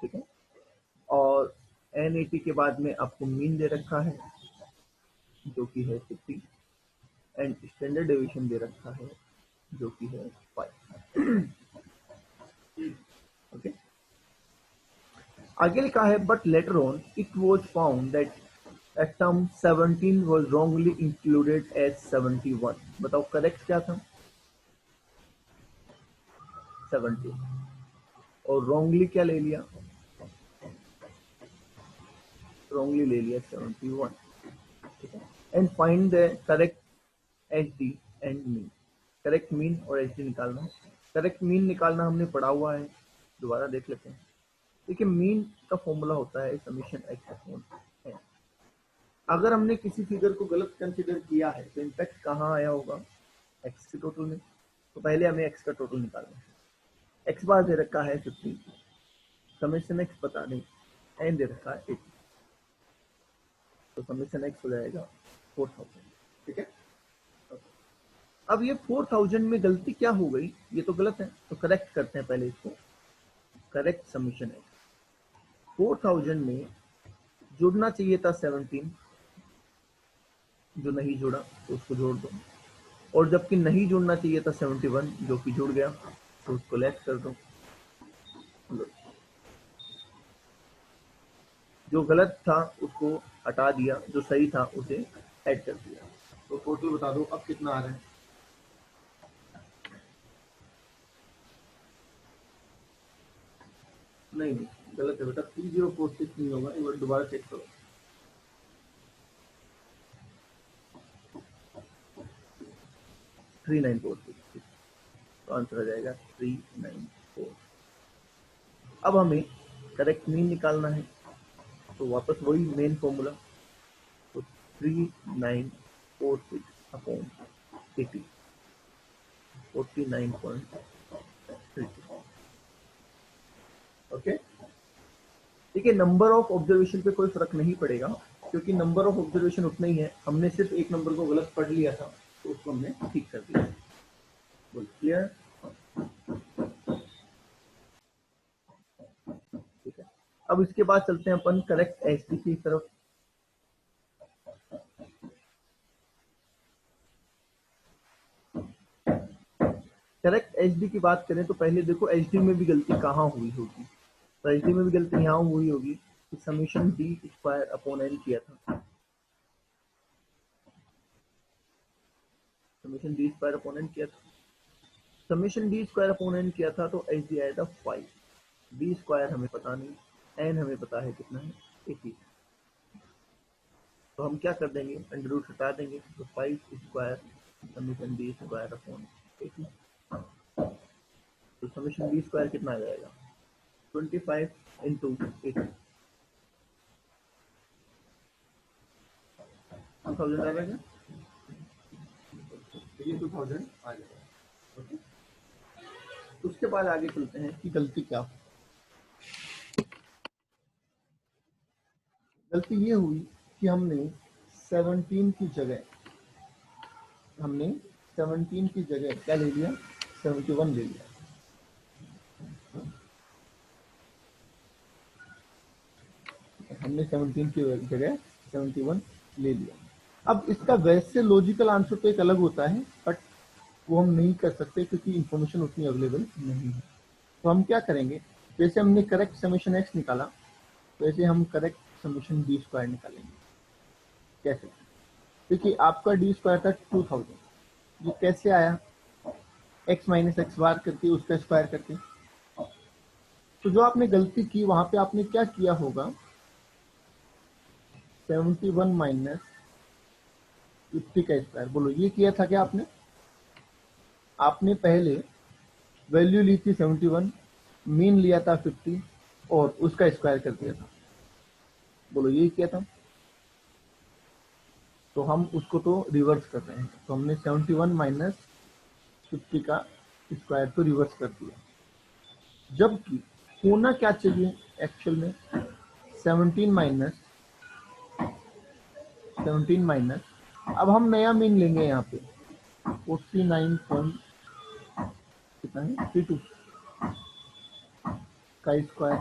ठीक है। और N80 के बाद में आपको मीन दे रखा है जो कि है 50 एंड स्टैंडर्ड डेविएशन दे रखा है जो कि है 5। ओके, आगे लिखा है but later on it was found that term 17 was wrongly included as 71। बताओ करेक्ट क्या था? 70 और रॉन्गली क्या ले लिया? रॉन्गली ले लिया 71। ठीक है, and find the correct H D and mean. Correct mean और एच डी निकालना है। करेक्ट मीन निकालना हमने पढ़ा हुआ है, दोबारा देख लेते हैं। देखिए मीन का फॉर्मूला होता है समीशन एक्स अपॉन एन। अगर हमने किसी फिगर को गलत कंसीडर किया है तो इम्पैक्ट कहाँ आया होगा? एक्स के टोटल में। तो पहले हमें एक्स का टोटल निकालना है। एक्स बार दे रखा है 50, समीशन एक्स पता नहीं, एन दे रखा है 80, तो समीशन एक्स हो जाएगा 4000। ठीक है, अब ये 4000 में गलती क्या हो गई? ये तो गलत है, तो करेक्ट करते हैं पहले इसको। करेक्ट समीशन एक्स, 4000 में जुड़ना चाहिए था 17, जो नहीं जुड़ा तो उसको जोड़ दो, और जबकि नहीं जुड़ना चाहिए था 71 जो कि जुड़ गया तो उसको लेस कर दो। जो गलत था उसको हटा दिया, जो सही था उसे ऐड कर दिया। तो टोटल बता दो अब कितना आ रहा है? नहीं गलत है बेटा, 3046 नहीं होगा, एक बार दोबारा चेक करो। थ्री 3946, तो आंसर आ जाएगा 394। अब हमें करेक्ट मीन निकालना है, तो वापस वही मेन फॉर्मूला, तो 3946 अपॉन 80, 49.32। ओके, देखिए नंबर ऑफ ऑब्जर्वेशन पे कोई फर्क नहीं पड़ेगा, क्योंकि नंबर ऑफ ऑब्जर्वेशन उतना ही है। हमने सिर्फ एक नंबर को गलत पढ़ लिया था तो उसको हमने ठीक कर दिया। बोल क्लियर? ठीक है, अब इसके बाद चलते हैं अपन करेक्ट एचडी की तरफ। करेक्ट एचडी की बात करें तो पहले देखो एचडी में भी गलती कहाँ हुई होगी। तो एचडी में भी गलती यहाँ हुई होगी कि summation d square upon n किया था। Summation d square upon n किया था। Summation d square upon n किया था तो एच डी आया था 5। बी स्क्वायर हमें पता नहीं, एन हमें पता है कितना है 80। तो हम क्या कर देंगे, अंडर रूट हटा देंगे, तो 5 square summation d square upon 80। तो समीशन डी स्क्वायर कितना आ जाएगा? 25 इंटू 80, 2000 आ जाएगा। ये 2000 आ जाएगा। ओके, उसके बाद आगे चलते हैं कि गलती क्या हुई। गलती ये हुई कि हमने 17 की जगह क्या ले लिया? 71 ले लिया। हमने 17 की जगह 71 ले लिया। अब इसका वैसे लॉजिकल आंसर तो एक अलग होता है, बट वो हम नहीं कर सकते क्योंकि इंफॉर्मेशन उतनी अवेलेबल नहीं है। तो हम क्या करेंगे, जैसे हमने करेक्ट समीशन एक्स निकाला वैसे हम करेक्ट समीशन डी स्क्वायर निकालेंगे। कैसे? देखिए आपका डी स्क्वायर था 2000, ये कैसे आया? एक्स माइनस एक्स बार करके उसका स्क्वायर करके। तो जो आपने गलती की वहां पे आपने क्या किया होगा, 71 माइनस 50 का स्क्वायर। बोलो ये किया था क्या आपने? आपने पहले वैल्यू ली थी 71, मीन लिया था 50 और उसका स्क्वायर कर दिया था। बोलो यही किया था। तो हम उसको तो रिवर्स कर रहे हैं, तो हमने 71 माइनस 50 का स्क्वायर तो रिवर्स कर दिया। जबकि होना क्या चाहिए एक्चुअल में, 17 माइनस, अब हम नया मीन लेंगे यहाँ पे 49 कितना है 32 का स्क्वायर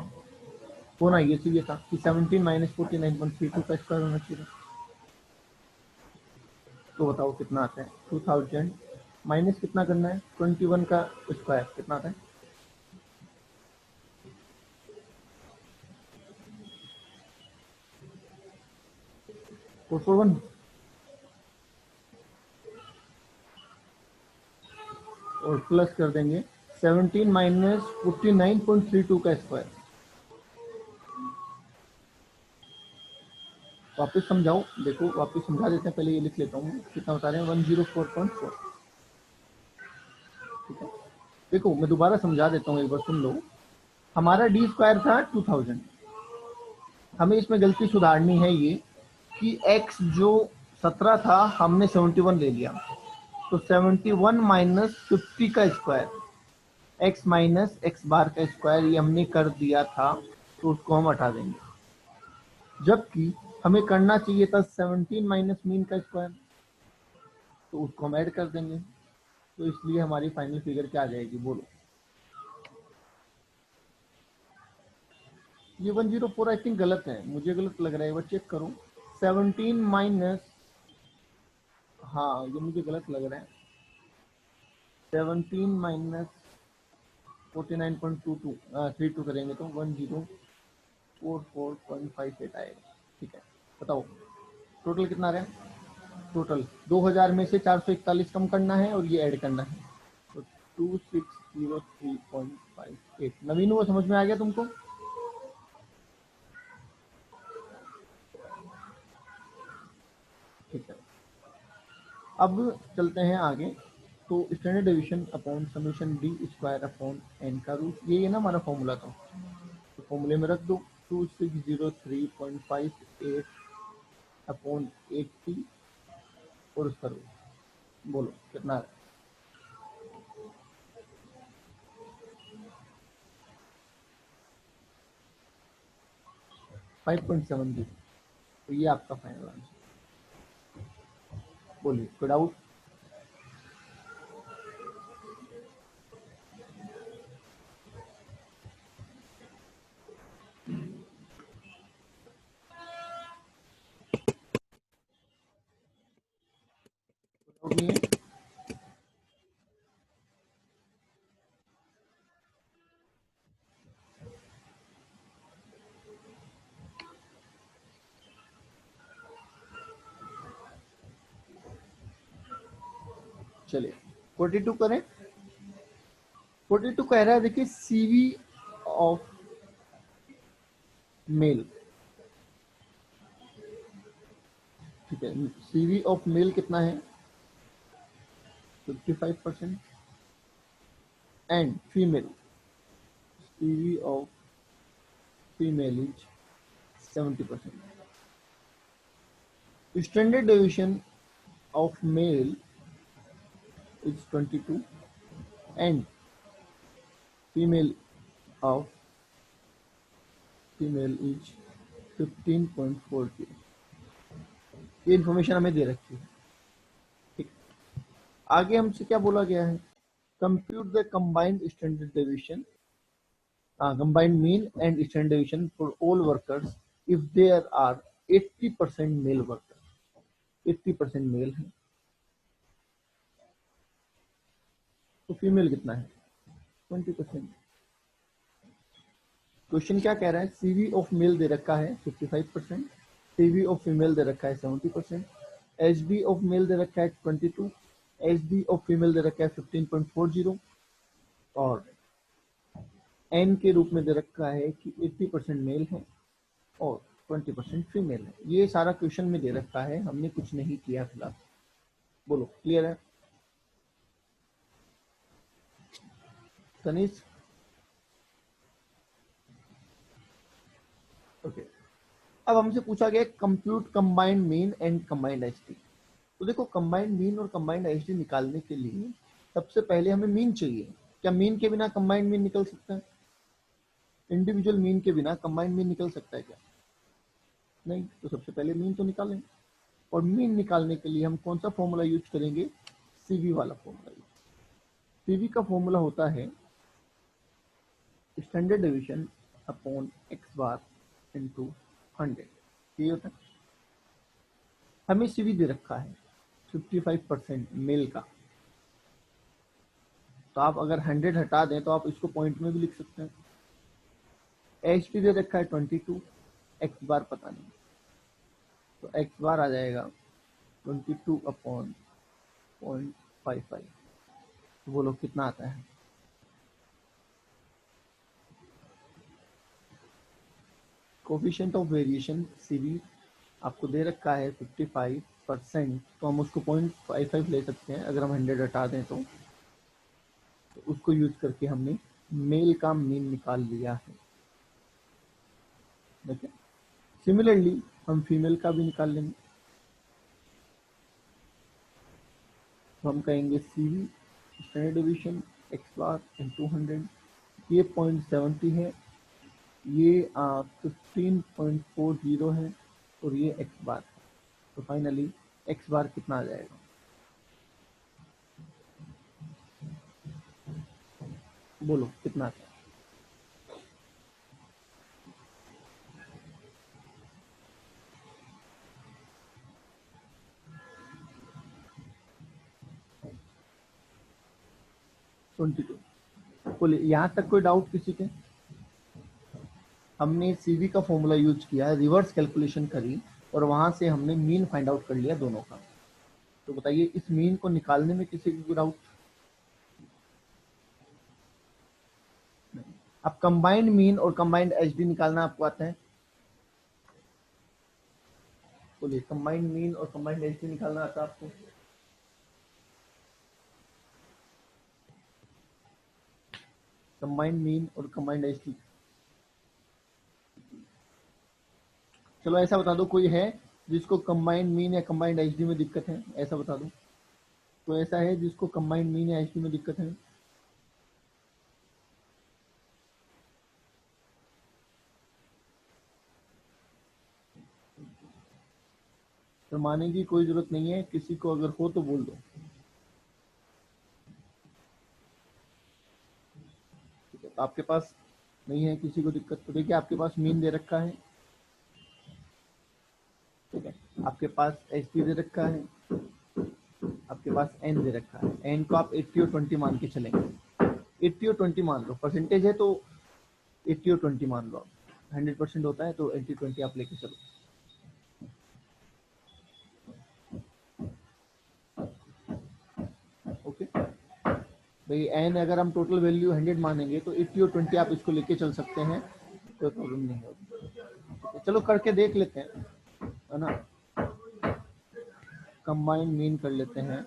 होना ये चाहिए था कि 17 माइनस 49.32 का स्क्वायर होना चाहिए। तो बताओ कितना आता है? 2000 माइनस कितना करना है? 21 का स्क्वायर कितना आता है? 441 और प्लस कर देंगे 17 माइनस 49.32 का स्क्वायर। वापस समझाओ, देखो वापस समझा देते हैं, पहले ये लिख लेता हूँ कितना बता रहे हैं 104.4। ठीक है, देखो मैं दोबारा समझा देता हूँ, एक बार सुन लो। हमारा डी स्क्वायर था 2000, हमें इसमें गलती सुधारनी है ये कि x जो 17 था हमने 71 ले लिया, तो 71 माइनस 50 का स्क्वायर, x माइनस एक्स बार का स्क्वायर ये हमने कर दिया था, तो उसको हम हटा देंगे। जबकि हमें करना चाहिए था 17 माइनस मीन का स्क्वायर, तो उसको हम ऐड कर देंगे। तो इसलिए हमारी फाइनल फिगर क्या आ जाएगी बोलो? ये 104 आई थिंक गलत है, मुझे गलत लग रहा है, वो चेक करो। 17 माइनस, हाँ ये मुझे गलत लग रहा है, 17 माइनस 49.32 करेंगे तो 1044.58 आएगा। ठीक है, बताओ टोटल कितना आ रहा है? टोटल 2000 में से 441 कम करना है और ये ऐड करना है, तो 2603.58। नवीन वो समझ में आ गया तुमको? ठीक है, अब चलते हैं आगे। तो standard deviation upon summation d square upon n का रूट, ये ना हमारा फॉर्मूला था, तो फॉर्मूले में रख दो 2603.58 अपॉन 80 और उसका रूट। बोलो कितना है? 5.70। तो ये आपका फाइनल आंसर। बोलिए कोई डाउट? डाउट नहीं है? चलिए 42 करें। 42 कह रहा है, देखिए सीवी ऑफ मेल। ठीक है, सीवी ऑफ मेल कितना है? 55%। And female, CV of female is 70%. Standard deviation of male is 22 and female of female is 15.40. ये इन्फॉर्मेशन हमें दे रखी है। ठीक, आगे हमसे क्या बोला गया है? Compute the combined standard deviation, combined mean and standard deviation for all workers if there are 80% male worker. 80% male है, तो फीमेल कितना है? 20%। क्वेश्चन क्या कह रहा है? सीवी ऑफ मेल दे रखा है 55%, सीवी ऑफ फीमेल दे रखा है 70%, एचबी ऑफ मेल दे रखा है 22, एचबी ऑफ फीमेल दे रखा है 15.40 और एन के रूप में दे रखा है कि 80% मेल है और 20% फीमेल है। ये सारा क्वेश्चन में दे रखा है, हमने कुछ नहीं किया फिलहाल। बोलो क्लियर है? तनीष ओके। अब हमसे पूछा गया compute combined mean and combined HD. तो देखो कंबाइंड मीन और कंबाइंड एचडी निकालने के लिए सबसे पहले हमें मीन चाहिए। क्या मीन के बिना कंबाइंड मीन निकल सकता है? इंडिविजुअल मीन के बिना कंबाइंड मीन निकल सकता है क्या? नहीं। तो सबसे पहले मीन तो निकालें, और मीन निकालने के लिए हम कौन सा फॉर्मूला यूज करेंगे? सीवी वाला फॉर्मूला। सीवी का फॉर्मूला होता है standard deviation upon x bar into 100, ये होता है। हमें सीवी दे रखा है 55% मेल का, तो आप अगर 100 हटा दें तो आप इसको पॉइंट में भी लिख सकते हैं। एच पी दे रखा है 22, एक्स बार पता नहीं, तो एक्स बार आ जाएगा 22 अपॉन 0.55। तो बोलो कितना आता है? कोफिशिएंट ऑफ वेरिएशन सीवी आपको दे रखा है 55%, तो हम उसको 0.55 ले सकते हैं अगर हम 100 हटा दें तो उसको यूज करके हमने मेल का मीन निकाल लिया है। देखिए सिमिलरली हम फीमेल का भी निकाल लेंगे, तो हम कहेंगे CV standard division x bar into 100, ये 0.70 है, ये 15.40 है और ये एक्स बार है। तो फाइनली एक्स बार कितना आ जाएगा? बोलो कितना आता है? 22। बोले यहाँ तक कोई डाउट किसी के? हमने सीवी का फॉर्मूला यूज किया, रिवर्स कैलकुलेशन करी और वहां से हमने मीन फाइंड आउट कर लिया दोनों का। तो बताइए इस मीन को निकालने में किसी को डाउट? अब कंबाइंड मीन और कंबाइंड एचडी निकालना आपको आता है? बोलिए कंबाइंड मीन और कंबाइंड एचडी निकालना आता है आपको? कंबाइंड मीन और कंबाइंड एचडी, चलो ऐसा बता दो कोई है जिसको कंबाइंड मीन या कंबाइंड एचडी में दिक्कत है, ऐसा बता दो। तो ऐसा है जिसको कंबाइंड मीन या एचडी में दिक्कत है? तो मानने की कोई जरूरत नहीं है, किसी को अगर हो तो बोल दो। ठीक है, तो आपके पास नहीं है किसी को दिक्कत, तो देखिए आपके पास मीन दे रखा है, ठीक है, आपके पास एच दे रखा है, आपके पास एन दे रखा है। एन को आप 80 और 20 मान के चलेंगे, 80 और 20 मान लो, परसेंटेज है तो 80 और 20 मान लो, 100% होता है तो 80-20 आप लेके चलो। ओके भाई, एन अगर हम टोटल वैल्यू 100 मानेंगे तो 80 और 20 आप इसको लेके चल सकते हैं, कोई प्रॉब्लम नहीं होगी। चलो करके देख लेते हैं, है ना। कंबाइन मीन कर लेते हैं,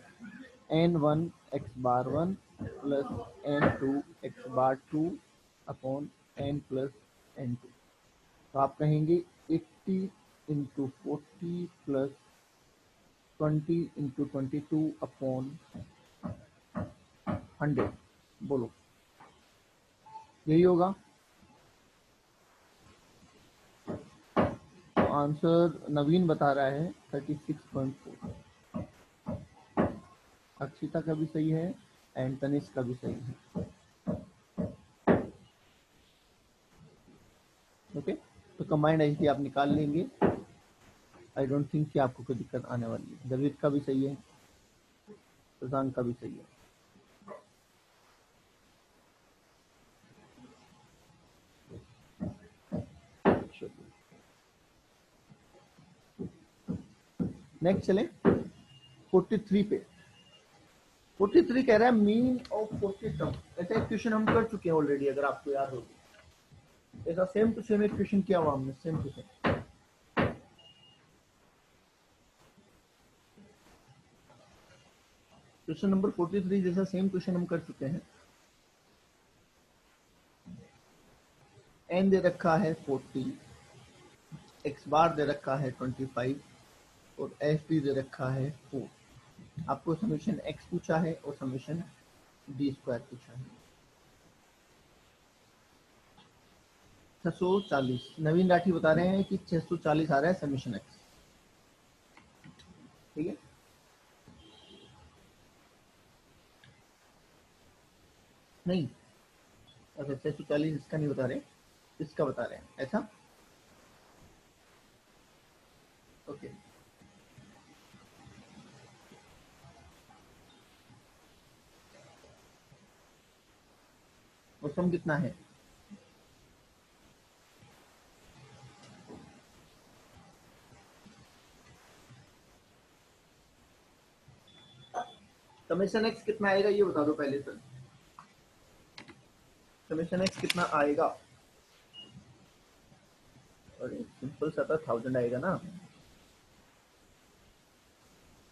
n1 x बार 1 प्लस n2 x बार 2 अपॉन n प्लस n2। तो आप कहेंगे 80 इंटू 40 प्लस 20 इंटू 22 अपॉन 100। बोलो यही होगा? तो आंसर नवीन बता रहा है 36.4। अक्षिता का भी सही है एंड तनिष्क का भी सही है। ओके, तो कंबाइंड एचडी आप निकाल लेंगे। आई डोंट थिंक कि आपको कोई दिक्कत आने वाली है। दलवीर का भी सही है, प्रशांत का भी सही है। नेक्स्ट चले 43 पे। 43 कह रहा है मीन ऑफ 40 टर्म। ऐसा एक क्वेश्चन हम कर चुके हैं ऑलरेडी, अगर आपको याद हो। ऐसा सेम टू सेम एक क्वेश्चन किया हुआ हमने, same to same. Question number 43 जैसा सेम क्वेश्चन हम कर चुके हैं। एन दे रखा है 40, एक्स बार दे रखा है 25 और एच डी दे रखा है 4। आपको समीशन एक्स पूछा है और समीशन डी स्क्वायर पूछा है। 640 नवीन राठी बता रहे हैं कि 640 आ रहा है समीशन एक्स। ठीक है, नहीं अच्छा 640 इसका नहीं बता रहे, इसका बता रहे हैं, ऐसा। ओके, और सम कितना है? समेशन एक्स कितना आएगा ये बता दो पहले सर। समेशन एक्स कितना आएगा? और सिंपल सा था, 1000 आएगा ना।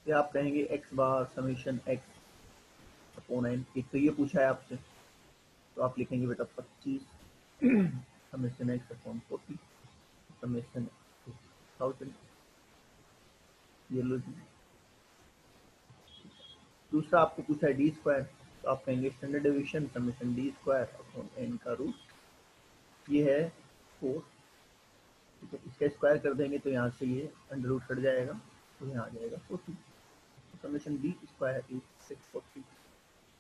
ये आप कहेंगे एक्स बार समेशन एक्स अपॉन एन, एक तो ये पूछा है आपसे, तो आप लिखेंगे बेटा 25 समेशन एक्स अपॉन 40 समेशन 1000, ये लो जी। दूसरा आपको पूछा है डी स्क्वायर, तो आप कहेंगे standard deviation summation d square upon n का रूट, ये है 4, ठीक है। इसका स्क्वायर कर देंगे तो यहाँ से ये अंडर रूट कट जाएगा, तो यहाँ आ जाएगा 40, समेशन डी स्क्वायर इज 640।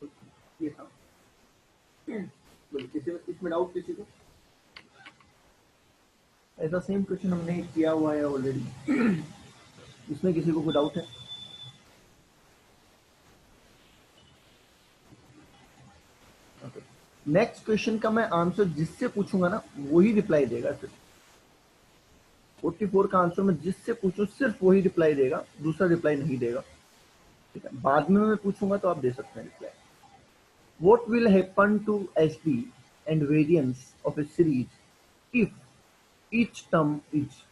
तो ये था। तो किसी में इसमें डाउट किसी को? ऐसा सेम क्वेश्चन हमने किया हुआ है ऑलरेडी, इसमें किसी को कोई डाउट है? नेक्स्ट क्वेश्चन का मैं आंसर जिससे पूछूंगा ना वही रिप्लाई देगा सिर्फ। 44 का आंसर मैं जिससे पूछूं सिर्फ वही रिप्लाई देगा, दूसरा रिप्लाई नहीं देगा, ठीक है। बाद में मैं पूछूंगा तो आप दे सकते हैं reply. What will happen to SD and variance of a series if each term is,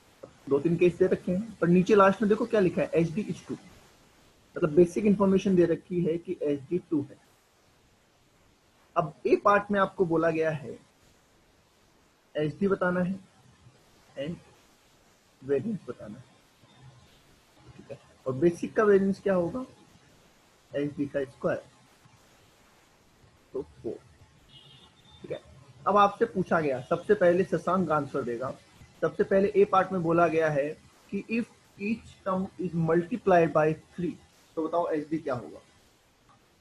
दो तीन केस दे रखे हैं, पर नीचे लास्ट में देखो क्या लिखा है, एच डी इज टू, मतलब बेसिक इंफॉर्मेशन दे रखी है कि एच डी टू है। अब ए पार्ट में आपको बोला गया है एच डी बताना है एंड वेरिएंस बताना है, ठीक है। और बेसिक का वेरिएंस क्या होगा, एच डी का स्क्वायर, तो 4, ठीक है। अब आपसे पूछा गया, सबसे पहले शशांक आंसर देगा। सबसे पहले ए पार्ट में बोला गया है कि if each term is multiplied by 3, तो बताओ एच डी क्या होगा।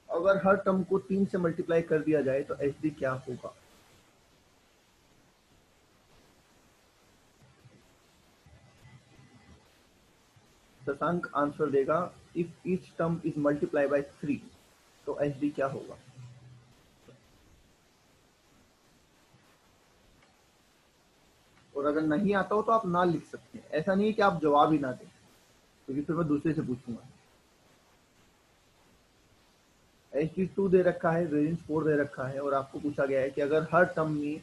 अगर हर टर्म को 3 से मल्टीप्लाई कर दिया जाए तो एच डी क्या होगा? शशांक आंसर देगा if each term is multiply by 3, तो एच डी क्या होगा? और अगर नहीं आता हो तो आप ना लिख सकते हैं, ऐसा नहीं है कि आप जवाब ही ना दें, क्योंकि फिर मैं दूसरे से पूछूंगा। एच डी टू दे रखा है, वेरिएंस 4 दे रखा है, और आपको पूछा गया है कि अगर हर टर्म में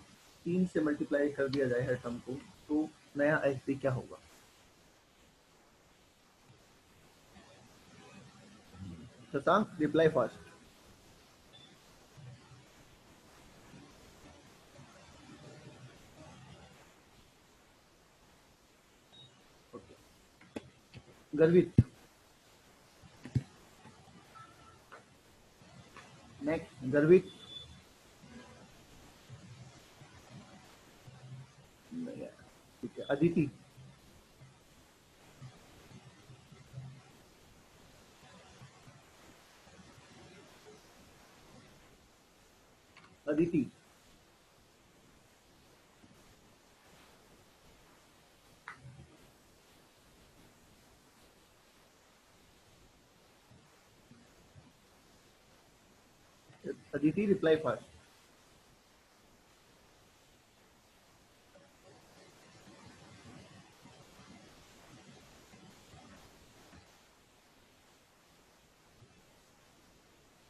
3 से मल्टीप्लाई कर दिया जाए हर टर्म को, तो नया एच डी क्या होगा? Shashank reply fast. Garvit, next Garvit, ठीक है। Aditi, Aditi, Aditi reply fast.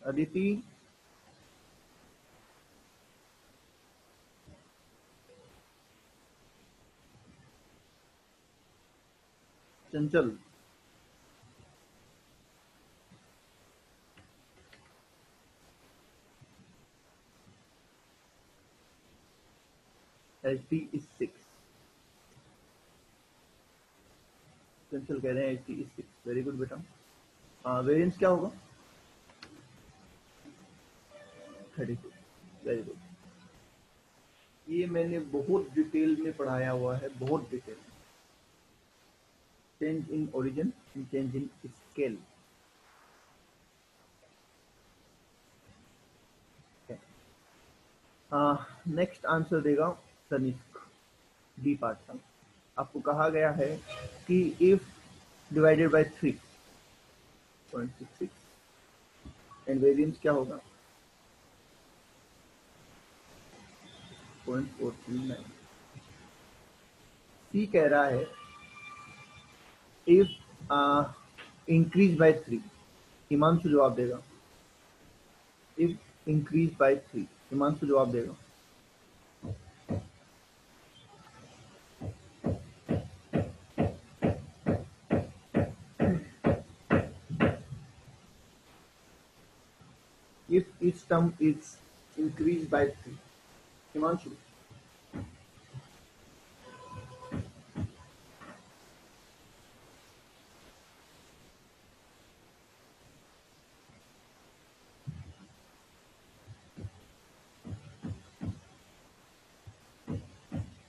Aditi, Chanchal, H D is 6, Chanchal कह रहे हैं H D is 6, very good बेटा। वेरिएंस क्या होगा? 32, वेरी गुड। ये मैंने बहुत डिटेल में पढ़ाया हुआ है, बहुत detail. Change in origin, change in scale. Next answer देगा तनिष्क। बी पार्ट था। आपको कहा गया है कि if divided by 3.66 and variance क्या होगा 0.439। सी कह रहा है इफ इंक्रीज बाय 3। हिमांशु जवाब देगा। इफ इंक्रीज बाय 3 हिमांशु जवाब देगा। if each term is increased by 3 Himanshu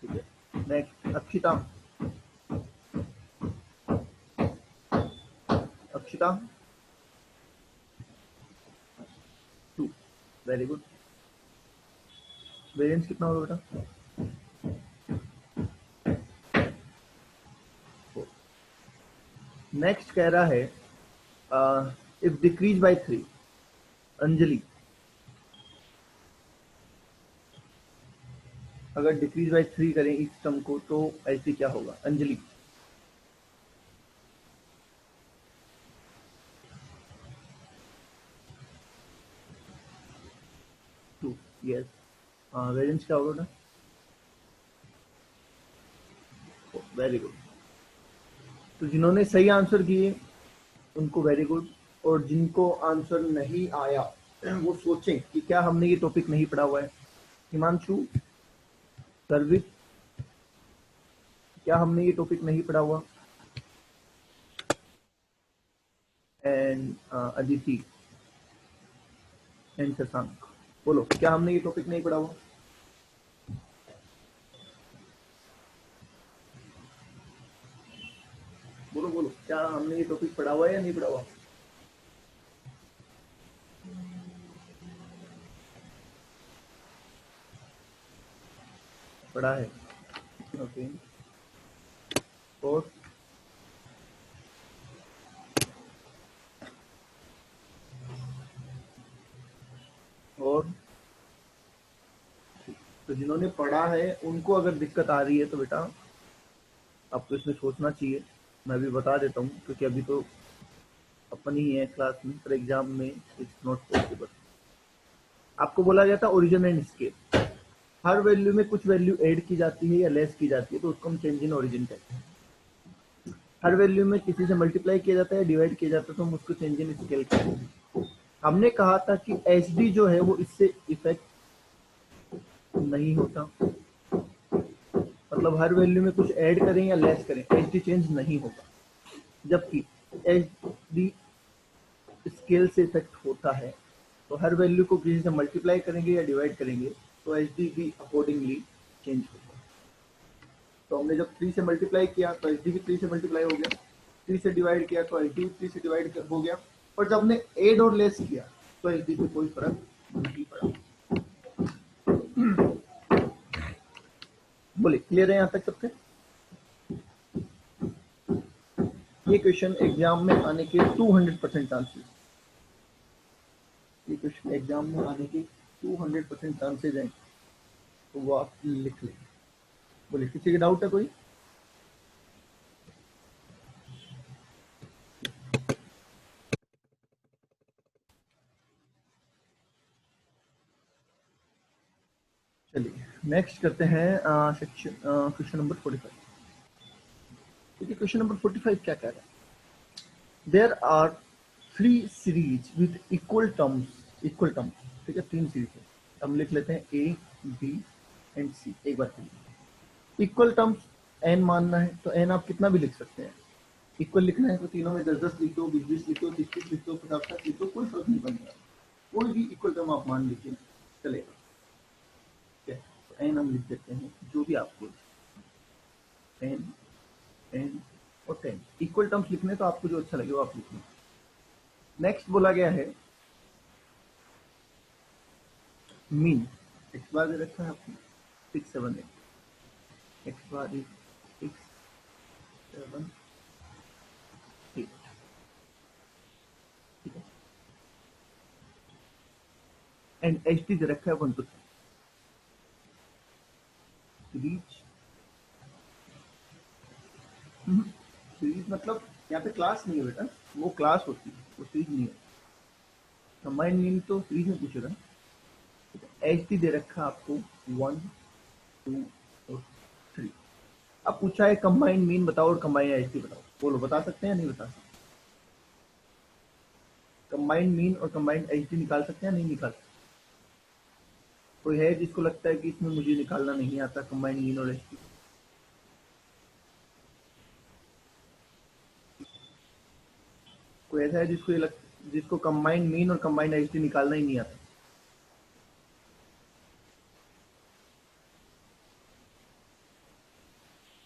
ठीक है। Next Akshita. Akshita 2। Very good. Variance कितना होगा बेटा 4। नेक्स्ट कह रहा है इफ डिक्रीज बाय 3 अंजलि अगर डिक्रीज बाय 3 करें इस टर्म को तो ऐसे क्या होगा अंजलि 2। यस। वेरिएंस क्या होगा ना वेरी गुड। तो जिन्होंने सही आंसर किए उनको वेरी गुड, और जिनको आंसर नहीं आया वो सोचें कि क्या हमने ये टॉपिक नहीं पढ़ा हुआ है। हिमांशु सर्विस क्या हमने ये टॉपिक नहीं पढ़ा हुआ। एंड अदिति एंड शशांक बोलो क्या हमने ये टॉपिक नहीं पढ़ा हुआ। बोलो बोलो क्या हमने ये टॉपिक पढ़ा हुआ है या नहीं पढ़ा हुआ। पढ़ा है। ओके और तो जिन्होंने पढ़ा है उनको अगर दिक्कत आ रही है तो बेटा आपको इसमें सोचना चाहिए। मैं भी बता देता हूँ क्योंकि अभी तो अपन ही है क्लास में, पर एग्जाम में इट्स नॉट पॉसिबल। आपको बोला गया था origin and scale. Her value में कुछ वैल्यू ऐड की जाती है या लेस की जाती है तो उसको हम चेंज इन ओरिजिन कहते हैं। हर वैल्यू में किसी से मल्टीप्लाई किया जाता है डिवाइड किया जाता है तो हम उसको चेंज इन स्केल कहते हैं। हमने कहा था कि एच डी जो है वो इससे इफेक्ट नहीं होता, मतलब हर वैल्यू में कुछ ऐड करें या लेस करें एच डी चेंज नहीं होगा, जबकि एच डी स्केल से इफेक्ट होता है। तो हर वैल्यू को किसी से मल्टीप्लाई करेंगे या डिवाइड करेंगे तो एच डी भी अकॉर्डिंगली चेंज होगा। तो हमने जब 3 से मल्टीप्लाई किया तो एच डी भी 3 से मल्टीप्लाई हो गया, 3 से डिवाइड किया तो एच डी भी 3 से डिवाइड हो गया, और जब हमने एड और लेस किया तो एच डी से कोई फर्क नहीं पड़ा। बोले क्लियर है यहाँ तक सबके। ये क्वेश्चन एग्जाम में आने के 200% चांसेस, ये क्वेश्चन एग्जाम में आने के 200% चांसेस हैं, तो वो आप लिख लें। बोले किसी के डाउट है कोई। चलिए नेक्स्ट करते हैं सेक्शन क्वेश्चन नंबर 45। देखिए क्वेश्चन नंबर 45 क्या कह रहा है। There are 3 series with equal terms, equal terms, ठीक है 3 सीरीज है। हम लिख लेते हैं ए बी एंड सी एक बार के लिए। इक्वल टर्म्स एन मानना है तो एन आप कितना भी लिख सकते हैं। इक्वल लिखना है तो तीनों में 10-10 लिख दो, 20-20 लिख दो, 30-30 लिख दो, 50-50 लिख दो, कोई फर्क नहीं पड़ेगा। कोई भी इक्वल टर्म आप मान लीजिए चलेगा। तो एन हम लिख देते हैं जो भी आपको एन एन और 10 इक्वल टर्म्स लिखने तो आपको जो अच्छा लगे वो आप लिखना। नेक्स्ट बोला गया है मीन, एक्स बार दे रखा है आपने 678। एक्स बार इज 6 7 8, ठीक है। एंड एच डी दे रखा है 1 to 3। सीरीज सीरीज मतलब यहाँ पे क्लास नहीं है बेटा, वो क्लास होती है, वो सीरीज नहीं है। कंबाइंड मीन तो सीरीज में पूछेगा। एच डी दे रखा आपको 1 2 और 3। अब पूछा है कंबाइंड मीन बताओ और कंबाइंड एच डी बताओ, बोलो बता सकते हैं या नहीं बता सकते? कंबाइंड मीन और कंबाइंड एच डी निकाल सकते हैं या नहीं निकाल सकते? कोई है जिसको लगता है कि इसमें मुझे निकालना नहीं आता कंबाइंड मीन और एच डी? कोई ऐसा है जिसको कंबाइंड मीन और कंबाइंड एच डी निकालना ही नहीं आता?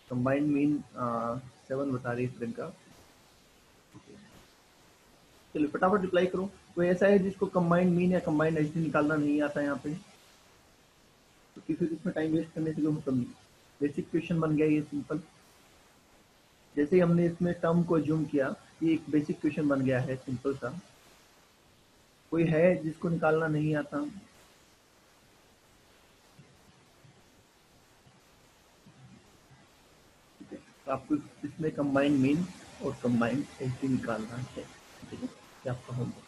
कंबाइंड मीन 7 बता रही है प्रियंका। चलिए फटाफट रिप्लाई करो। कोई ऐसा है जिसको कंबाइंड मीन या कंबाइंड एच डी निकालना नहीं आता यहाँ पे? तो फिर इसमें टाइम वेस्ट करने से कोई मतलब नहीं। बेसिक क्वेश्चन बन गया ये सिंपल। जैसे ही हमने इसमें टर्म को अज्यूम किया, ये एक बेसिक क्वेश्चन बन गया है सिंपल सा। कोई है जिसको निकालना नहीं आता? ठीक है, तो आपको इसमें कंबाइंड मीन और कंबाइंड एच डी निकालना है। ठीक है, ये आपका होमवर्क।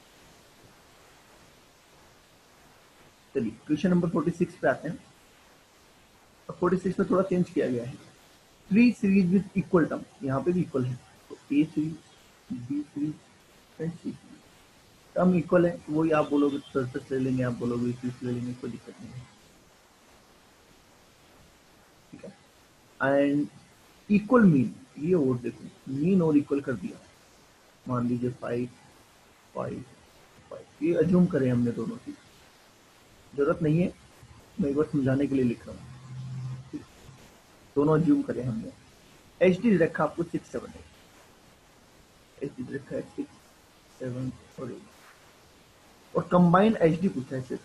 चलिए क्वेश्चन नंबर 46 पे आते हैं। 46 में थोड़ा चेंज किया गया है। 3 सीरीज विद इक्वल टर्म, यहाँ पे भी इक्वल है, तो A series, B series and C series. Term equal है, वही आप बोलोगे सरफेस ले लेंगे, आप बोलोगे सीरीज ले लेंगे, कोई दिक्कत नहीं है। ठीक है, एंड इक्वल मीन, ये और देखो मीन और इक्वल कर दिया। मान लीजिए 5 5 5, ये अज्यूम करें हमने दोनों की, जरूरत नहीं है, मैं एक बार समझाने के लिए लिख रहा हूँ। दोनों अज्यूम करें हमने। एच डी रखा आपको 6 7 8, एच डी रखा है 6 7 और 8, और कंबाइंड एच डी पूछा है सिर्फ।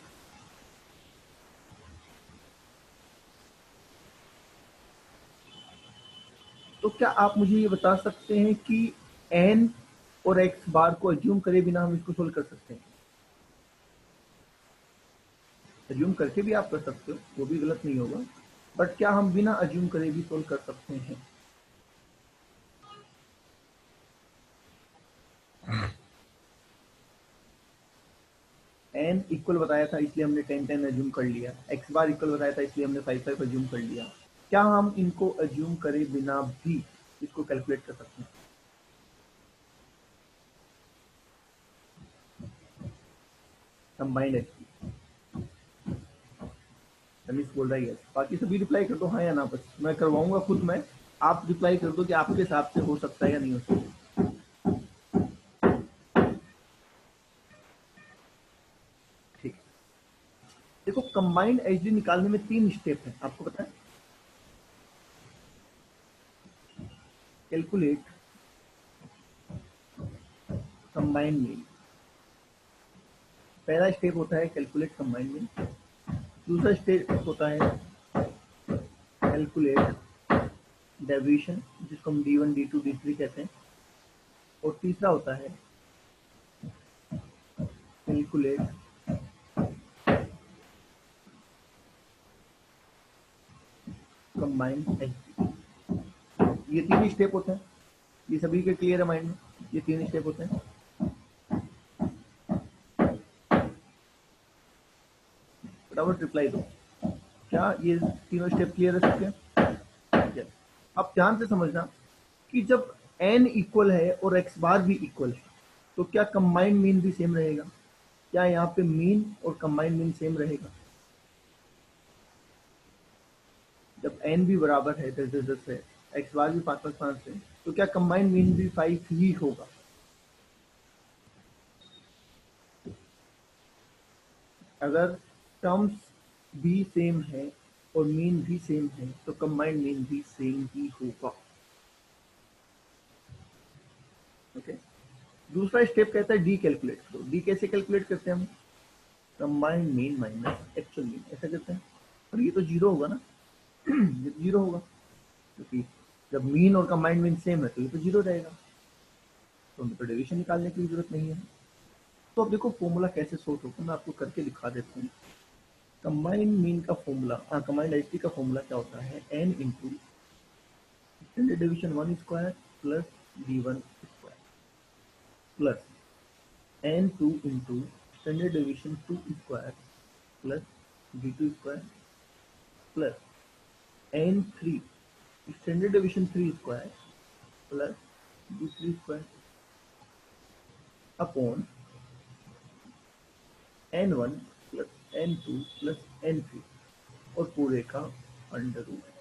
तो क्या आप मुझे ये बता सकते हैं कि एन और एक्स बार को अज्यूम करे बिना हम इसको सोल्व कर सकते हैं? अज्यूम करके भी आप कर सकते हो, वो भी गलत नहीं होगा, बट क्या हम बिना अज्यूम करे भी सोल्व कर सकते हैं? एन इक्वल बताया था इसलिए हमने 10 10 अज्यूम कर लिया, एक्स बार इक्वल बताया था इसलिए हमने 5 5 अज्यूम कर लिया। क्या हम इनको अज्यूम करे बिना भी इसको कैलकुलेट कर सकते हैं? कंबाइंड एच, रमेश बोल रहा है यस, बाकी सभी रिप्लाई कर दो हाँ या ना, बस मैं करवाऊंगा खुद मैं। आप रिप्लाई कर दो कि आपके हिसाब से हो सकता है या नहीं हो सकता। ठीक, देखो कंबाइंड एचडी निकालने में 3 स्टेप है, आपको पता है? कैलकुलेट कंबाइंड मीन, पहला स्टेप होता है कैलकुलेट कंबाइंड मीन। दूसरा स्टेप होता है कैलकुलेट डेविएशन, जिसको हम D1 D2 D3 कहते हैं। और तीसरा होता है कैलकुलेट कंबाइंड एचडी। ये 3 स्टेप होते हैं, ये सभी के क्लियर है माइंड में? ये 3 स्टेप होते हैं। फटाफट रिप्लाई दो, क्या ये तीनों स्टेप क्लियर है सबके? yes. अब ध्यान से समझना कि जब n इक्वल है और x बार भी इक्वल है, तो क्या कंबाइंड मीन भी सेम रहेगा? क्या यहाँ पे मीन और कंबाइंड मीन सेम रहेगा? जब n भी बराबर है 10 10 10 है, x बार भी 5 5 5 है, तो क्या कंबाइंड मीन भी 5 ही होगा? अगर टर्म्स भी सेम है और मीन भी सेम है, तो कंबाइंड मीन भी सेम ही होगा। ओके, दूसरा स्टेप कहता है डी कैलकुलेट करो। डी कैसे कैलकुलेट करते हैं हम? Combined mean minus actual mean, ऐसा करते हैं। और ये तो जीरो होगा ना, ये तो जीरो होगा। क्योंकि जब मीन और कंबाइंड मीन सेम है तो ये तो जीरो रहेगा, तो हमें तो डेविएशन निकालने की जरूरत नहीं है। तो अब देखो फॉर्मूला कैसे सोल्व होगा, मैं आपको करके दिखा देता हूँ। कंबाइंड मीन का फॉर्मूला, कंबाइंड एचटी का फॉर्मूला क्या होता है, n into standard deviation 1 square plus d1 square plus n2 into standard deviation 2 square plus d2 square plus n3 standard deviation 3 square plus d3 square upon n1 plus n2 plus n3 और पूरे का under root.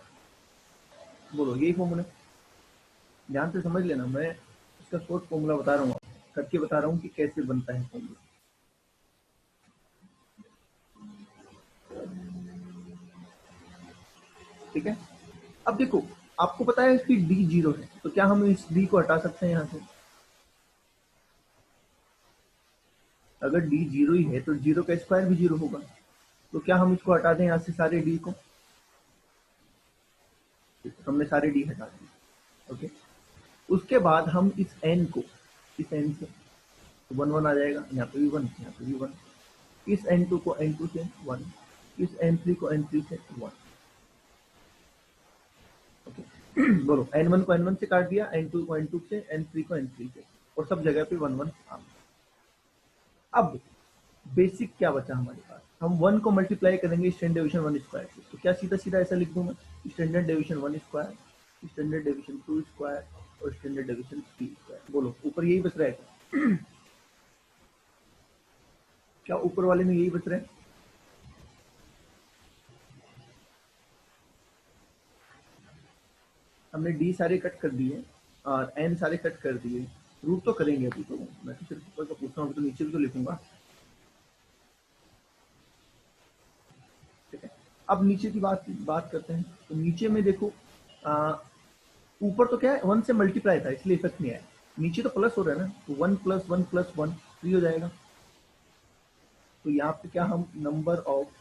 बोलो यही formula, ध्यान से समझ लेना, मैं इसका शॉर्ट फॉर्मूला बता रहा हूँ, करके बता रहा हूँ कि कैसे बनता है फॉर्मूला। ठीक है, अब देखो आपको पता है कि d जीरो है, तो क्या हम इस d को हटा सकते हैं यहाँ से? अगर d जीरो ही है तो जीरो का स्क्वायर भी जीरो होगा, तो क्या हम इसको हटा दें यहाँ से सारे d को? हमने सारे d हटा दिए। ओके, उसके बाद हम इस n को, इस n से तो 1 1 आ जाएगा, यहाँ पे भी 1, यहाँ पे भी 1, इस n2 को n2 से 1, इस n3 को n3 से 1। ओके बोलो n1 को n1 से काट दिया, n2 को n2 से, n3 को n3 से, और सब जगह पे 1 1 आ गया। अब बेसिक क्या बचा हमारे पास, हम 1 को मल्टीप्लाई करेंगे स्टैंडर्ड डेविएशन 1 स्क्वायर से, तो क्या सीधा सीधा ऐसा लिख दूं मैं, standard deviation 1 square, standard deviation 2 square और स्टैंडर्ड डेविएशन 3 स्क्वायर। बोलो ऊपर यही बच रहेगा, क्या ऊपर वाले में यही बच रहा है? हमने डी सारे कट कर दिए और एन सारे कट कर दिए, रूट तो करेंगे अभी, तो मैं तो सिर्फ ऊपर का पूछ रहा हूँ, तो नीचे भी तो लिखूंगा। ठीक है, अब नीचे की बात करते हैं, तो नीचे में देखो ऊपर तो क्या है 1 से मल्टीप्लाई था इसलिए इफेक्ट नहीं आया, नीचे तो प्लस हो रहा है ना, तो 1 + 1 + 1 3 हो जाएगा, तो यहाँ पे क्या हम नंबर ऑफ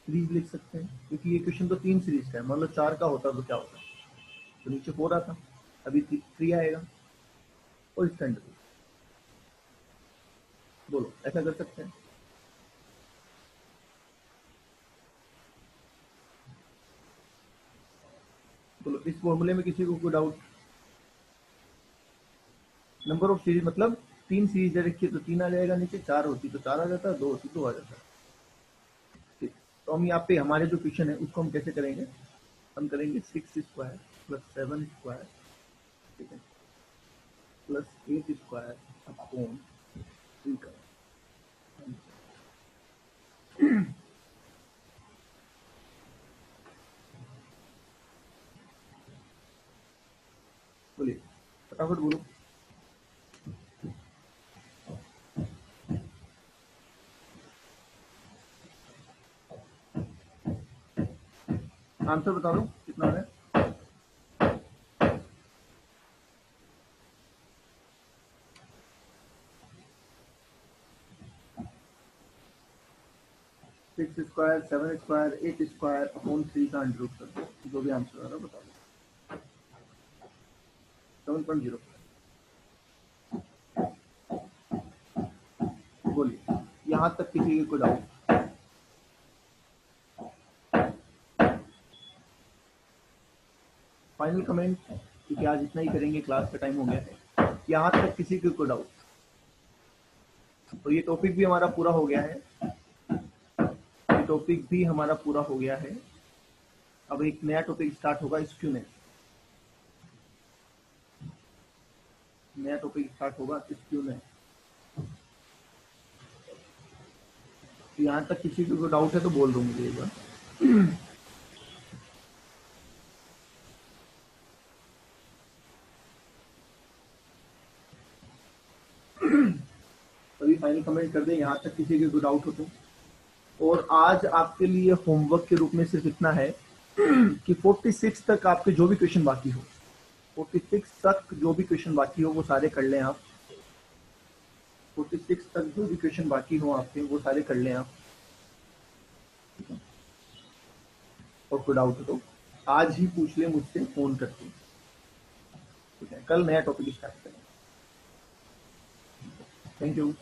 सीरीज लिख सकते हैं, क्योंकि ये क्वेश्चन तो 3 सीरीज का है, मान लो 4 का होता तो क्या होता, तो नीचे 4 आता, अभी 3 आएगा और इसका अंडर। बोलो ऐसा कर सकते हैं? बोलो इस फॉर्मूले में किसी को कोई डाउट? नंबर ऑफ सीरीज मतलब 3 सीरीज रखिए तो 3 आ जाएगा, नीचे 4 होती तो 4 आ जाता, 2 होती 2 आ जाता। ठीक, तो हम यहाँ पे हमारे जो क्वेश्चन है उसको हम कैसे करेंगे, हम करेंगे 6 स्क्वायर प्लस 7 स्क्वायर, ठीक है, प्लस 8 स्क्वायर अपॉन 3 का। बोलिए फटाफट बोलो। आंसर बता दो कितना है। Six square, 7 square, 8 square upon 3 का अंडर रूट कर दो, जो भी आंसर आ रहा बता दो। 7.0। बोलिए यहाँ तक किसी को डाउट? फाइनल कमेंट, क्योंकि आज इतना ही करेंगे, क्लास का टाइम हो गया है। यहाँ तक किसी को डाउट? तो ये टॉपिक भी हमारा पूरा हो गया है, ये टॉपिक भी हमारा पूरा हो गया है। अब एक नया टॉपिक स्टार्ट होगा, स्क्यूनेस, नया टॉपिक स्टार्ट होगा स्क्यूनेस। तो यहाँ तक किसी को डाउट है तो बोल दो मुझे एक बार। तभी फाइनल कमेंट कर दें, यहाँ तक किसी को डाउट हो तो। और आज आपके लिए होमवर्क के रूप में सिर्फ इतना है कि 46 तक आपके जो भी क्वेश्चन बाकी हो, 46 तक जो भी क्वेश्चन बाकी हो वो सारे कर लें आप। 46 तक जो भी क्वेश्चन बाकी हो आपके वो सारे कर लें आप, और कोई डाउट हो तो आज ही पूछ ले मुझसे फोन करके। ठीक है, कल नया टॉपिक स्टार्ट करें। Thank you.